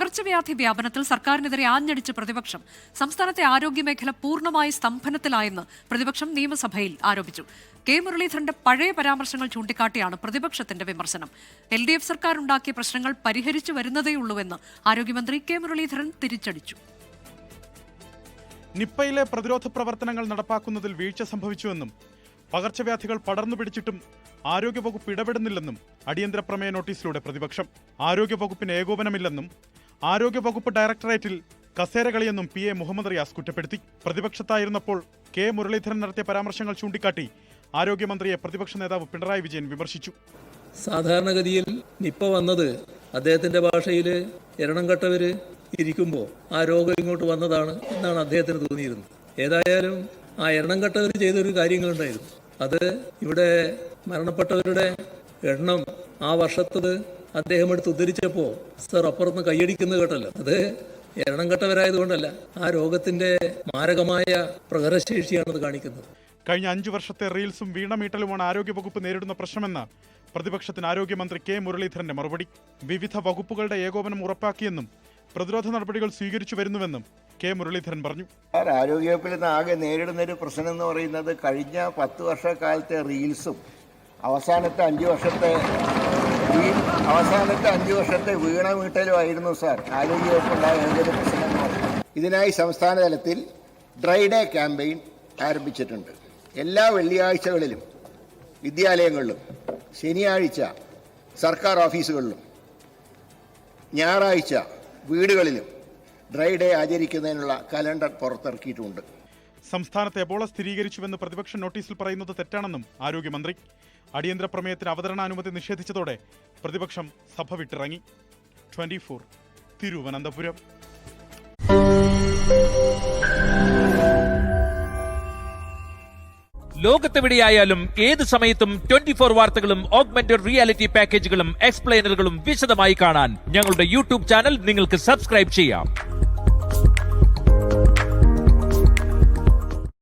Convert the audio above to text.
പകർച്ചവ്യാധി വ്യാപനത്തിൽ സർക്കാരിനെതിരെ ആഞ്ഞടിച്ച് പ്രതിപക്ഷം. സംസ്ഥാനത്തെ ആരോഗ്യമേഖല പൂർണ്ണമായി സ്തംഭനത്തിലായെന്ന് പ്രതിപക്ഷം നിയമസഭയിൽ ആരോപിച്ചു. കെ മുരളീധരന്റെ പഴയ പരാമർശങ്ങൾ ചൂണ്ടിക്കാട്ടിയാണ് പ്രതിപക്ഷത്തിന്റെ വിമർശനം. LDF സർക്കാർ ഉണ്ടാക്കിയ പ്രശ്നങ്ങൾ പരിഹരിച്ചു വരുന്നതേയുള്ളൂവെന്ന് ആരോഗ്യമന്ത്രി കെ മുരളീധരൻ തിരിച്ചടിച്ചു. നിപ്പയിലെ പ്രതിരോധ പ്രവർത്തനങ്ങൾ നടപ്പാക്കുന്നതിൽ വീഴ്ച സംഭവിച്ചുവെന്നും പകർച്ചവ്യാധികൾ പടർന്നു പിടിച്ചിട്ടും ആരോഗ്യവകുപ്പ് ഇടപെടുന്നില്ലെന്നും അടിയന്തര പ്രമേയ നോട്ടീസിലൂടെ പ്രതിപക്ഷം. ആരോഗ്യവകുപ്പിന് ഏകോപനമില്ലെന്നും ആരോഗ്യവകുപ്പ് ഡയറക്ടറേറ്റിൽ കസേരകളിയെന്നും PA മുഹമ്മദ് റിയാസ് കുറ്റപ്പെടുത്തി. പ്രതിപക്ഷത്തായിരുന്നപ്പോൾ കെ മുരളീധരൻ നടത്തിയ പരാമർശങ്ങൾ ചൂണ്ടിക്കാട്ടി ആരോഗ്യമന്ത്രിയെ പ്രതിപക്ഷ നേതാവ് പിണറായി വിജയൻ വിമർശിച്ചു. സാധാരണഗതിയിൽ നിപ്പ വന്നത് അദ്ദേഹത്തിന്റെ ഭാഷയിൽ എരണം കെട്ടവര് ഇരിക്കുമ്പോൾ ആ രോഗം ഇങ്ങോട്ട് വന്നതാണ് എന്നാണ് അദ്ദേഹത്തിന് തോന്നിയിരുന്നത്. ഏതായാലും ആ എണ്ണം കെട്ടവർ ചെയ്തൊരു കാര്യങ്ങളുണ്ടായിരുന്നു. അത് ഇവിടെ മരണപ്പെട്ടവരുടെ എണ്ണം ആ വർഷത്തത് അദ്ദേഹം എടുത്ത് ഉദ്ധരിച്ചപ്പോൾ സർ അപ്പുറത്ത് കൈയടിക്കുന്നത് കേട്ടല്ലോ. അത് എണ്ണം കെട്ടവരായതുകൊണ്ടല്ല, ആ രോഗത്തിന്റെ മാരകമായ പ്രകടനശേഷിയാണ് അത് കാണിക്കുന്നത്. കഴിഞ്ഞ 5 വർഷത്തെ റീൽസും വീണമീട്ടലുമാണ് ആരോഗ്യവകുപ്പ് നേരിടുന്ന പ്രശ്നമെന്ന് പ്രതിപക്ഷത്തിന് ആരോഗ്യമന്ത്രി കെ മുരളീധരന്റെ മറുപടി. വിവിധ വകുപ്പുകളുടെ ഏകോപനം ഉറപ്പാക്കിയെന്നും പ്രതിരോധ നടപടികൾ സ്വീകരിച്ചു വരുന്നുവെന്നും കെ മുരളീധരൻ പറഞ്ഞു. ആരോഗ്യവകുപ്പിൽ നിന്ന് ആകെ നേരിടുന്ന ഒരു പ്രശ്നം എന്ന് പറയുന്നത് കഴിഞ്ഞ 10 വർഷക്കാലത്തെ റീൽസും അവസാനത്തെ 5 വർഷത്തെ വീണമീട്ടലുമായിരുന്നു സാർ ആരോഗ്യവകുപ്പുണ്ടായ ഏതൊരു പ്രശ്നം എന്ന് പറയുന്നത്. ഇതിനായി സംസ്ഥാന തലത്തിൽ ഡ്രൈ ഡേ ക്യാമ്പയിൻ ആരംഭിച്ചിട്ടുണ്ട്. എല്ലാ വെള്ളിയാഴ്ചകളിലും വിദ്യാലയങ്ങളിലും, ശനിയാഴ്ച സർക്കാർ ഓഫീസുകളിലും, ഞായറാഴ്ച വീടുകളിലും ഡ്രൈ ഡേ ആചരിക്കുന്നതിനുള്ള കലണ്ടർ പുറത്തിറക്കിയിട്ടുണ്ട്. സംസ്ഥാനത്ത് എബോള സ്ഥിരീകരിച്ചുവെന്ന് പ്രതിപക്ഷ നോട്ടീസിൽ പറയുന്നത് തെറ്റാണെന്നും ആരോഗ്യമന്ത്രി. അടിയന്തര പ്രമേയത്തിന് അവതരണാനുമതി നിഷേധിച്ചതോടെ പ്രതിപക്ഷം സഭ വിട്ടിറങ്ങി. 24 തിരുവനന്തപുരം. ലോകത്തെവിടെയായാലും ഏത് സമയത്തും 24 വാർത്തകളും ഓഗ്മെന്റഡ് റിയാലിറ്റി പാക്കേജുകളും എക്സ്പ്ലെയിനറുകളും വിശദമായി കാണാൻ ഞങ്ങളുടെ YouTube ചാനൽ നിങ്ങൾക്ക് സബ്സ്ക്രൈബ് ചെയ്യാം.